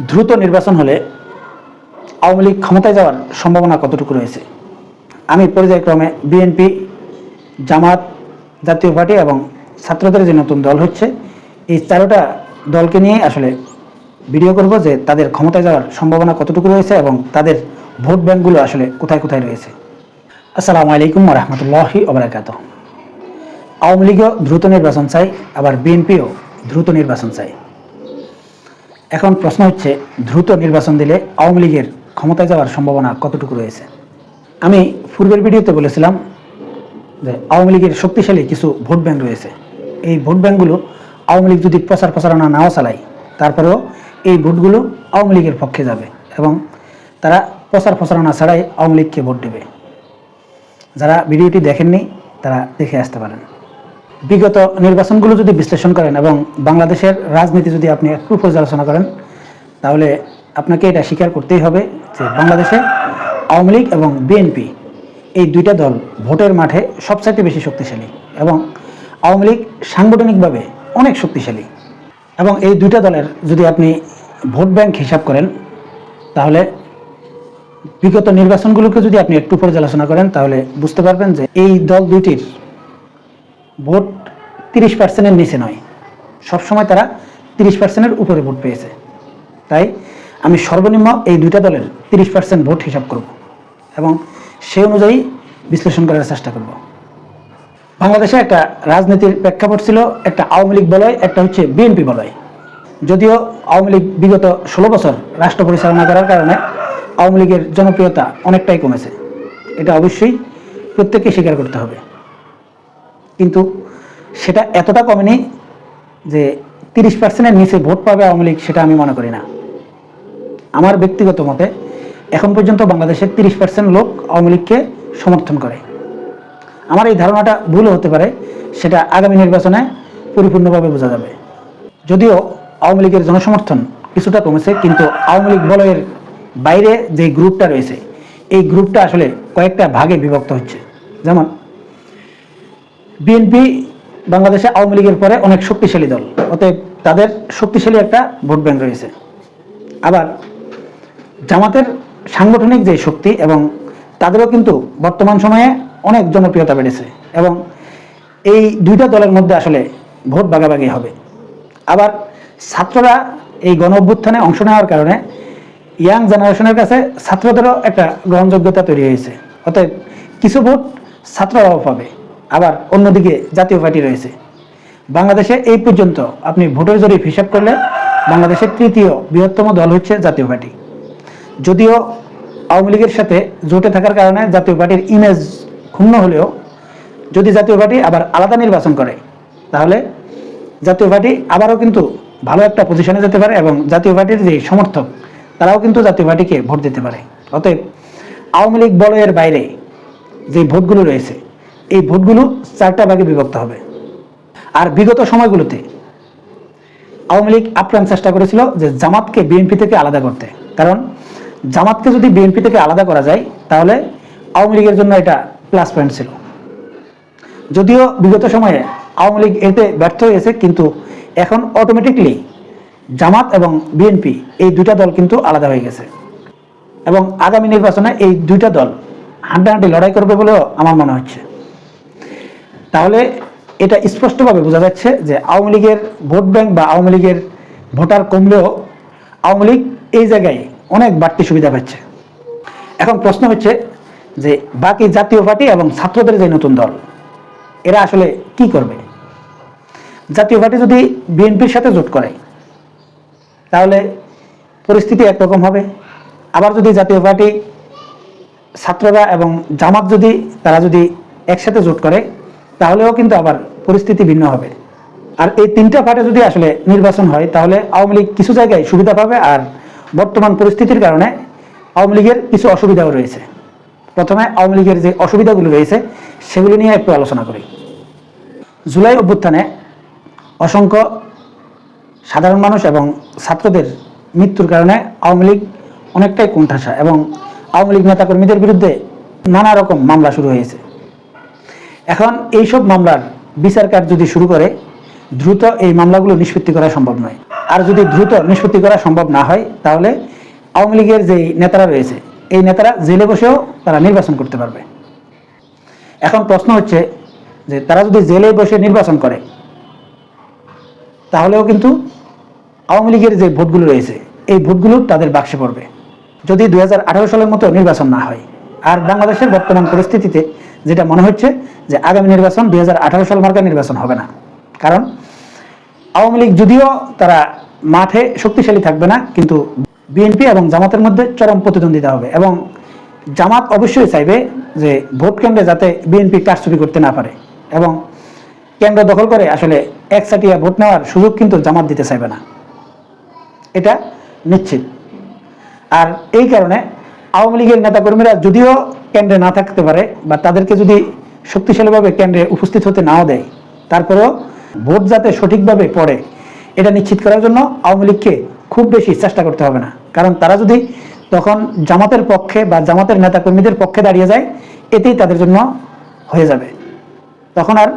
দ্রুত নির্বাচন হলে আওয়ামী লীগ ক্ষমতায় যাওয়ার সম্ভাবনা কতটুকু রয়েছে? আমি পর্যায়ক্রমে বিএনপি, জামাত, জাতীয় পার্টি এবং ছাত্রদের যে নতুন দল হচ্ছে, এই চারোটা দলকে নিয়ে আসলে ভিডিও করব যে তাদের ক্ষমতায় যাওয়ার সম্ভাবনা কতটুকু রয়েছে এবং তাদের ভোট ব্যাঙ্কগুলো আসলে কোথায় কোথায় রয়েছে। আসসালামু আলাইকুম ওয়া রাহমাতুল্লাহি ওয়া বারাকাতুহু। আওয়ামী লীগও দ্রুত নির্বাচন চাই, আবার বিএনপিও দ্রুত নির্বাচন চাই। এখন প্রশ্ন হচ্ছে, দ্রুত নির্বাচন দিলে আওয়ামী লীগের ক্ষমতায় যাওয়ার সম্ভাবনা কতটুকু রয়েছে? আমি পূর্বের ভিডিওতে বলেছিলাম যে আওয়ামী লীগের শক্তিশালী কিছু ভোট ব্যাংক রয়েছে। এই ভোট ব্যাংকগুলো আওয়ামী লীগ যদি প্রচার প্রচারণা নাও চালায়, তারপরেও এই ভোটগুলো আওয়ামী লীগের পক্ষে যাবে এবং তারা প্রচার প্রচারণা ছাড়াই আওয়ামী লীগকে ভোট দেবে। যারা ভিডিওটি দেখেননি তারা দেখে আসতে পারেন। বিগত নির্বাচনগুলো যদি বিশ্লেষণ করেন এবং বাংলাদেশের রাজনীতি যদি আপনি একটু পর্যালোচনা করেন, তাহলে আপনাকে এটা স্বীকার করতেই হবে যে বাংলাদেশে আওয়ামী লীগ এবং বিএনপি এই দুইটা দল ভোটের মাঠে সবচাইতে বেশি শক্তিশালী এবং আওয়ামী লীগ সাংগঠনিকভাবে অনেক শক্তিশালী। এবং এই দুইটা দলের যদি আপনি ভোট ব্যাংক হিসাব করেন, তাহলে বিগত নির্বাচনগুলোকে যদি আপনি একটু পর্যালোচনা করেন, তাহলে বুঝতে পারবেন যে এই দল দুইটির ভোট 30%-এর নিচে নয়, সবসময় তারা 30%-এর উপরে ভোট পেয়েছে। তাই আমি সর্বনিম্ন এই দুইটা দলের 30% ভোট হিসাব করব এবং সেই অনুযায়ী বিশ্লেষণ করার চেষ্টা করব। বাংলাদেশে একটা রাজনীতির প্রেক্ষাপট ছিল, একটা আওয়ামী লীগ বলয়, একটা হচ্ছে বিএনপি বলয়। যদিও আওয়ামী লীগ বিগত 16 বছর রাষ্ট্র পরিচালনা করার কারণে আওয়ামী লীগের জনপ্রিয়তা অনেকটাই কমেছে, এটা অবশ্যই প্রত্যেককে স্বীকার করতে হবে। কিন্তু সেটা এতটা কমেনি যে 30%-এর নিচে ভোট পাবে আওয়ামী লীগ, সেটা আমি মনে করি না। আমার ব্যক্তিগত মতে এখন পর্যন্ত বাংলাদেশের 30% লোক আওয়ামী লীগকে সমর্থন করে। আমার এই ধারণাটা ভুলও হতে পারে, সেটা আগামী নির্বাচনে পরিপূর্ণভাবে বোঝা যাবে। যদিও আওয়ামী লীগের জনসমর্থন কিছুটা কমেছে, কিন্তু আওয়ামী লীগ বলয়ের বাইরে যে গ্রুপটা রয়েছে, এই গ্রুপটা আসলে কয়েকটা ভাগে বিভক্ত হচ্ছে। যেমন বিএনপি বাংলাদেশে আওয়ামী লীগের পরে অনেক শক্তিশালী দল, অতএব তাদের শক্তিশালী একটা ভোট ব্যাংক রয়েছে। আবার জামাতের সাংগঠনিক যে শক্তি এবং তাদেরও কিন্তু বর্তমান সময়ে অনেক জনপ্রিয়তা বেড়েছে এবং এই দুইটা দলের মধ্যে আসলে ভোট ভাগাভাগি হবে। আবার ছাত্ররা এই গণ অভ্যুত্থানে অংশ নেওয়ার কারণে ইয়াং জেনারেশনের কাছে ছাত্রদেরও একটা গ্রহণযোগ্যতা তৈরি হয়েছে, অতএব কিছু ভোট ছাত্ররাও পাবে। আবার অন্যদিকে জাতীয় পার্টি রয়েছে। বাংলাদেশে এই পর্যন্ত আপনি ভোটের জরিপ হিসাব করলে বাংলাদেশের তৃতীয় বৃহত্তম দল হচ্ছে জাতীয় পার্টি। যদিও আওয়ামী লীগের সাথে জোটে থাকার কারণে জাতীয় পার্টির ইমেজ ক্ষুণ্ণ হলেও, যদি জাতীয় পার্টি আবার আলাদা নির্বাচন করে, তাহলে জাতীয় পার্টি আবারও কিন্তু ভালো একটা পজিশনে যেতে পারে এবং জাতীয় পার্টির যে সমর্থক তারাও কিন্তু জাতীয় পার্টিকে ভোট দিতে পারে। অতএব আওয়ামী লীগ বলয়ের বাইরে যে ভোটগুলো রয়েছে, এই ভোটগুলো চারটা ভাগে বিভক্ত হবে। আর বিগত সময়গুলোতে আওয়ামী লীগ আপ্রাণ চেষ্টা করেছিল যে জামাতকে বিএনপি থেকে আলাদা করতে, কারণ জামাতকে যদি বিএনপি থেকে আলাদা করা যায় তাহলে আওয়ামী লীগের জন্য এটা প্লাস পয়েন্ট ছিল। যদিও বিগত সময়ে আওয়ামী লীগ এতে ব্যর্থ হয়েছে, কিন্তু এখন অটোমেটিকলি জামাত এবং বিএনপি এই দুইটা দল কিন্তু আলাদা হয়ে গেছে এবং আগামী নির্বাচনে এই দুইটা দল হাড্ডাহাড্ডি লড়াই করবে বলেও আমার মনে হচ্ছে। তাহলে এটা স্পষ্টভাবে বোঝা যাচ্ছে যে আওয়ামী লীগের ভোট ব্যাংক বা আওয়ামী লীগের ভোটার কমলেও আওয়ামী লীগ এই জায়গায় অনেক বাড়তি সুবিধা পাচ্ছে। এখন প্রশ্ন হচ্ছে যে বাকি জাতীয় পার্টি এবং ছাত্রদের যে নতুন দল, এরা আসলে কি করবে? জাতীয় পার্টি যদি বিএনপির সাথে জোট করে তাহলে পরিস্থিতি একরকম হবে। আবার যদি জাতীয় পার্টি, ছাত্ররা এবং জামাত তারা যদি একসাথে জোট করে, তাহলেও কিন্তু আবার পরিস্থিতি ভিন্ন হবে। আর এই তিনটা পার্টি যদি আসলে নির্বাচন হয়, তাহলে আওয়ামী লীগ কিছু জায়গায় সুবিধা পাবে, আর বর্তমান পরিস্থিতির কারণে আওয়ামী লীগের কিছু অসুবিধাও রয়েছে। প্রথমে আওয়ামী লীগের যে অসুবিধাগুলো রয়েছে সেগুলো নিয়ে একটু আলোচনা করি। জুলাই অভ্যুত্থানে অসংখ্য সাধারণ মানুষ এবং ছাত্রদের মৃত্যুর কারণে আওয়ামী লীগ অনেকটাই কোণঠাসা এবং আওয়ামী লীগ নেতাকর্মীদের বিরুদ্ধে নানা রকম মামলা শুরু হয়েছে। এখন এইসব মামলার বিচার কাজ যদি শুরু করে, দ্রুত এই মামলাগুলো নিষ্পত্তি করা সম্ভব নয়। আর যদি দ্রুত নিষ্পত্তি করা সম্ভব না হয় তাহলে আওয়ামী লীগের যে নেতারা রয়েছে এই নেতারা জেলে বসেও তারা নির্বাচন করতে পারবে। এখন প্রশ্ন হচ্ছে যে তারা যদি জেলে বসে নির্বাচন করে তাহলেও কিন্তু আওয়ামী লীগের যে ভোটগুলো রয়েছে এই ভোটগুলো তাদের বাক্সে পড়বে। যদি 2018 সালের মতো নির্বাচন না হয়, আর বাংলাদেশের বর্তমান পরিস্থিতিতে যেটা মনে হচ্ছে যে আগামী নির্বাচন 2018 সাল মার্কা নির্বাচন হবে না, কারণ আওয়ামী লীগ যদিও তারা মাঠে শক্তিশালী থাকবে না, কিন্তু বিএনপি এবং জামাতের মধ্যে চরম প্রতিদ্বন্দ্বিতা হবে এবং জামাত অবশ্যই চাইবে যে ভোট কেন্দ্রে যাতে বিএনপি কারচুপি করতে না পারে এবং কেন্দ্র দখল করে আসলে একচাটিয়া ভোট নেওয়ার সুযোগ কিন্তু জামাত দিতে চাইবে না, এটা নিশ্চিত। আর এই কারণে আওয়ামী লীগের নেতাকর্মীরা যদিও কেন্দ্রে না থাকতে পারে বা তাদেরকে যদি শক্তিশালীভাবে কেন্দ্রে উপস্থিত হতে নাও দেয়, তারপরেও ভোট যাতে সঠিকভাবে পড়ে এটা নিশ্চিত করার জন্য আওয়ামী লীগকে খুব বেশি চেষ্টা করতে হবে না, কারণ তারা যদি তখন জামাতের পক্ষে বা জামাতের নেতাকর্মীদের পক্ষে দাঁড়িয়ে যায় এতেই তাদের জন্য হয়ে যাবে, তখন আর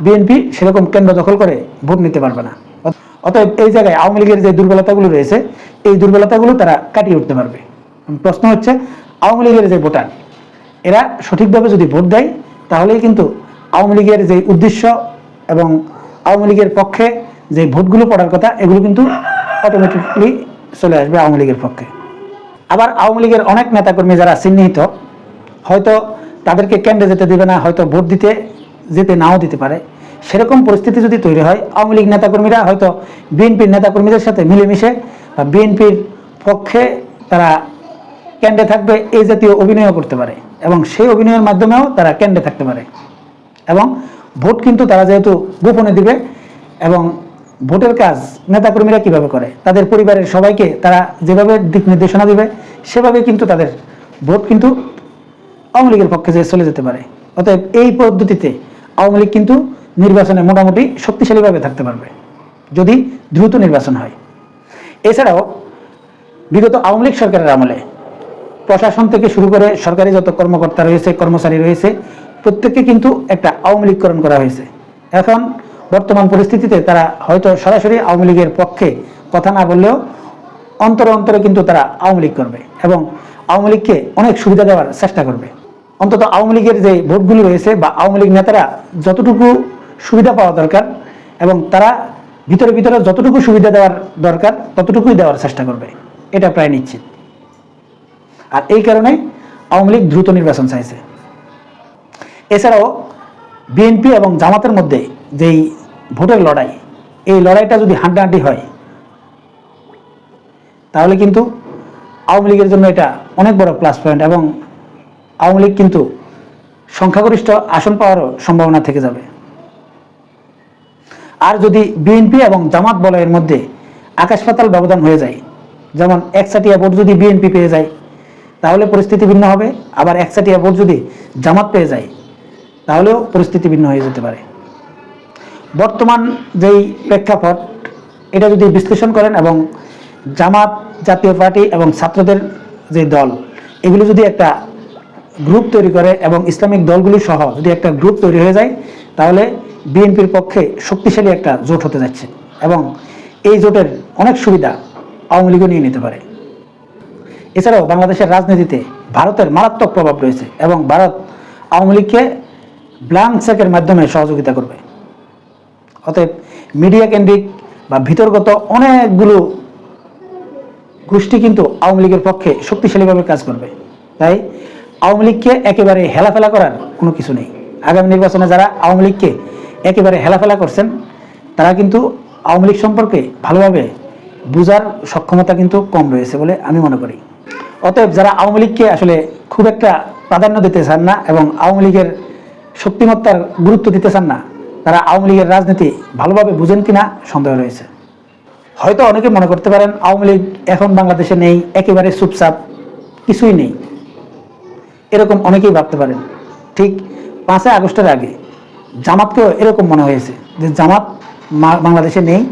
বিএনপি সেরকম কেন্দ্র দখল করে ভোট নিতে পারবে না। অতএব এই জায়গায় আওয়ামী লীগের যে দুর্বলতাগুলো রয়েছে এই দুর্বলতাগুলো তারা কাটিয়ে উঠতে পারবে। প্রশ্ন হচ্ছে আওয়ামী লীগের যে ভোটার এরা সঠিকভাবে যদি ভোট দেয় তাহলেই কিন্তু আওয়ামী লীগের যে উদ্দেশ্য এবং আওয়ামী লীগের পক্ষে যে ভোটগুলো পড়ার কথা এগুলো কিন্তু অটোমেটিকলি চলে আসবে আওয়ামী লীগের পক্ষে। আবার আওয়ামী লীগের অনেক নেতাকর্মী যারা চিহ্নিত, হয়তো তাদেরকে কেন্দ্রে যেতে দেবে না, হয়তো ভোট দিতে যেতে নাও দিতে পারে, সেরকম পরিস্থিতি যদি তৈরি হয় আওয়ামী লীগ নেতাকর্মীরা হয়তো বিএনপির নেতাকর্মীদের সাথে মিলেমিশে বা বিএনপির পক্ষে তারা কেন্দ্রে থাকবে এই জাতীয় অভিনয় করতে পারে এবং সেই অভিনয়ের মাধ্যমেও তারা কেন্দ্রে থাকতে পারে এবং ভোট কিন্তু তারা যেহেতু গোপনে দিবে এবং ভোটের কাজ নেতাকর্মীরা কিভাবে করে তাদের পরিবারের সবাইকে তারা যেভাবে দিক নির্দেশনা দিবে সেভাবে কিন্তু তাদের ভোট কিন্তু আওয়ামী লীগের পক্ষে যে চলে যেতে পারে। অতএব এই পদ্ধতিতে আওয়ামী লীগ কিন্তু নির্বাচনে মোটামুটি শক্তিশালীভাবে থাকতে পারবে যদি দ্রুত নির্বাচন হয়। এছাড়াও বিগত আওয়ামী লীগ সরকারের আমলে প্রশাসন থেকে শুরু করে সরকারি যত কর্মকর্তা রয়েছে কর্মচারী রয়েছে প্রত্যেককে কিন্তু একটা আওয়ামী লীগকরণ করা হয়েছে। এখন বর্তমান পরিস্থিতিতে তারা হয়তো সরাসরি আওয়ামী লীগের পক্ষে কথা না বললেও অন্তরে অন্তরে কিন্তু তারা আওয়ামী লীগ করবে এবং আওয়ামী লীগকে অনেক সুবিধা দেওয়ার চেষ্টা করবে। অন্তত আওয়ামী লীগের যে ভোটগুলো রয়েছে বা আওয়ামী লীগ নেতারা যতটুকু সুবিধা পাওয়া দরকার এবং তারা ভিতরে ভিতরে যতটুকু সুবিধা দেওয়ার দরকার ততটুকুই দেওয়ার চেষ্টা করবে, এটা প্রায় নিশ্চিত। আর এই কারণে আওয়ামী লীগ দ্রুত নির্বাচন চাইছে। এছাড়াও বিএনপি এবং জামাতের মধ্যে যেই ভোটের লড়াই, এই লড়াইটা যদি হাড্ডাহাড্ডি হয় তাহলে কিন্তু আওয়ামী লীগের জন্য এটা অনেক বড় প্লাস পয়েন্ট এবং আওয়ামী লীগ কিন্তু সংখ্যাগরিষ্ঠ আসন পাওয়ারও সম্ভাবনা থেকে যাবে। আর যদি বিএনপি এবং জামাত বলয়ের মধ্যে আকাশ পাতাল ব্যবধান হয়ে যায়, যেমন একচাটিয়া ভোট যদি বিএনপি পেয়ে যায় তাহলে পরিস্থিতি ভিন্ন হবে, আবার একচাটিয়া ভোট যদি জামাত পেয়ে যায় তাহলেও পরিস্থিতি ভিন্ন হয়ে যেতে পারে। বর্তমান যেই প্রেক্ষাপট এটা যদি বিশ্লেষণ করেন এবং জামাত, জাতীয় পার্টি এবং ছাত্রদের যে দল এগুলো যদি একটা গ্রুপ তৈরি করে এবং ইসলামিক দলগুলি সহ যদি একটা গ্রুপ তৈরি হয়ে যায় তাহলে বিএনপির পক্ষে শক্তিশালী একটা জোট হতে যাচ্ছে এবং এই জোটের অনেক সুবিধা আওয়ামী লীগও নিয়ে নিতে পারে। এছাড়াও বাংলাদেশের রাজনীতিতে ভারতের মারাত্মক প্রভাব রয়েছে এবং ভারত আওয়ামী লীগকে ব্ল্যাঙ্ক চেকের মাধ্যমে সহযোগিতা করবে। অতএব মিডিয়া কেন্দ্রিক বা ভিতরগত অনেকগুলো গোষ্ঠী কিন্তু আওয়ামী লীগের পক্ষে শক্তিশালীভাবে কাজ করবে। তাই আওয়ামী লীগকে একেবারে হেলাফেলা করার কোনো কিছু নেই। আগামী নির্বাচনে যারা আওয়ামী লীগকে একেবারে হেলাফেলা করছেন তারা কিন্তু আওয়ামী লীগ সম্পর্কে ভালোভাবে বোঝার সক্ষমতা কিন্তু কম রয়েছে বলে আমি মনে করি। অতএব যারা আওয়ামী লীগকে আসলে খুব একটা প্রাধান্য দিতে চান না এবং আওয়ামী লীগের শক্তিমত্তার গুরুত্ব দিতে চান না, তারা আওয়ামী লীগের রাজনীতি ভালোভাবে বুঝেন কিনা সন্দেহ রয়েছে। হয়তো অনেকে মনে করতে পারেন আওয়ামী লীগ এখন বাংলাদেশে নেই, একেবারে চুপচাপ, কিছুই নেই, এরকম অনেকেই ভাবতে পারেন। ঠিক 5 আগস্টের আগে জামাতকেও এরকম মনে হয়েছে যে জামাত বাংলাদেশে নেই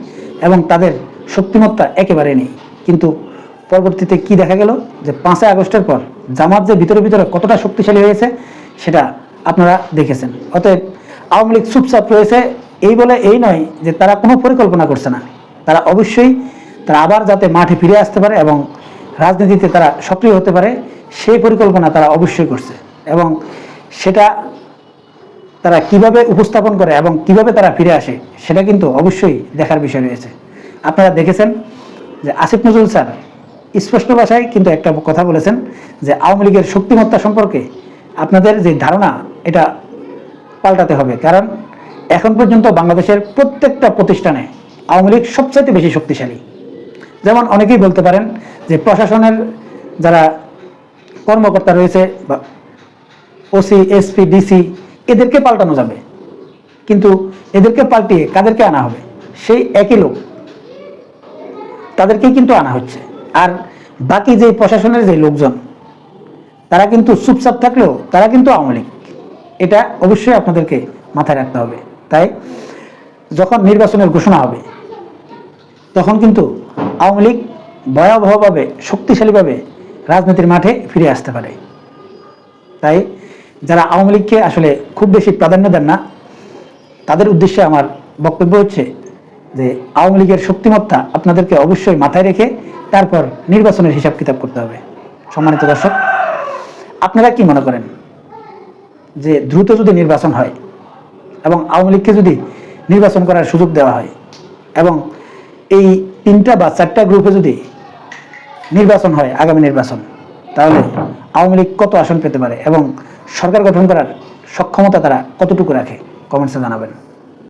এবং তাদের শক্তিমত্তা একেবারে নেই, কিন্তু পরবর্তীতে কি দেখা গেল যে 5 আগস্টের পর জামাত যে ভিতরে ভিতরে কতটা শক্তিশালী হয়েছে সেটা আপনারা দেখেছেন। অতএব আওয়ামী লীগ চুপচাপ রয়েছে এই বলে এই নয় যে তারা কোনো পরিকল্পনা করছে না, তারা অবশ্যই তারা আবার যাতে মাঠে ফিরে আসতে পারে এবং রাজনীতিতে তারা সক্রিয় হতে পারে, সেই পরিকল্পনা তারা অবশ্যই করছে। এবং সেটা তারা কিভাবে উপস্থাপন করে এবং কিভাবে তারা ফিরে আসে, সেটা কিন্তু অবশ্যই দেখার বিষয় রয়েছে। আপনারা দেখেছেন যে আসিফ নজরুল স্যার স্পষ্ট ভাষায় কিন্তু একটা কথা বলেছেন যে আওয়ামী লীগের শক্তিমত্তা সম্পর্কে আপনাদের যে ধারণা এটা পাল্টাতে হবে, কারণ এখন পর্যন্ত বাংলাদেশের প্রত্যেকটা প্রতিষ্ঠানে আওয়ামী লীগ সবচাইতে বেশি শক্তিশালী। যেমন অনেকেই বলতে পারেন যে প্রশাসনের যারা কর্মকর্তা রয়েছে বা ওসি, এসপি, ডিসি, এদেরকে পাল্টানো যাবে, কিন্তু এদেরকে পাল্টিয়ে কাদেরকে আনা হবে? সেই একই লোক, তাদেরকেই কিন্তু আনা হচ্ছে। আর বাকি যে প্রশাসনের যে লোকজন, তারা কিন্তু চুপচাপ থাকলেও তারা কিন্তু আওয়ামী লীগ। এটা অবশ্যই আপনাদেরকে মাথায় রাখতে হবে। তাই যখন নির্বাচনের ঘোষণা হবে, তখন কিন্তু আওয়ামী লীগ ভয়াবহভাবে শক্তিশালীভাবে রাজনীতির মাঠে ফিরে আসতে পারে। তাই যারা আওয়ামী লীগকে আসলে খুব বেশি প্রাধান্য দেন না, তাদের উদ্দেশ্যে আমার বক্তব্য হচ্ছে যে আওয়ামী লীগের শক্তিমত্তা আপনাদেরকে অবশ্যই মাথায় রেখে তারপর নির্বাচনের হিসাব কিতাব করতে হবে। সম্মানিত দর্শক, আপনারা কি মনে করেন যে দ্রুত যদি নির্বাচন হয় এবং আওয়ামী লীগকে যদি নির্বাচন করার সুযোগ দেওয়া হয় এবং এই 3টা বা 4টা গ্রুপে যদি নির্বাচন হয়, আগামী নির্বাচন, তাহলে আওয়ামী লীগ কত আসন পেতে পারে এবং সরকার গঠন করার সক্ষমতা তারা কতটুকু রাখে? কমেন্টসে জানাবেন।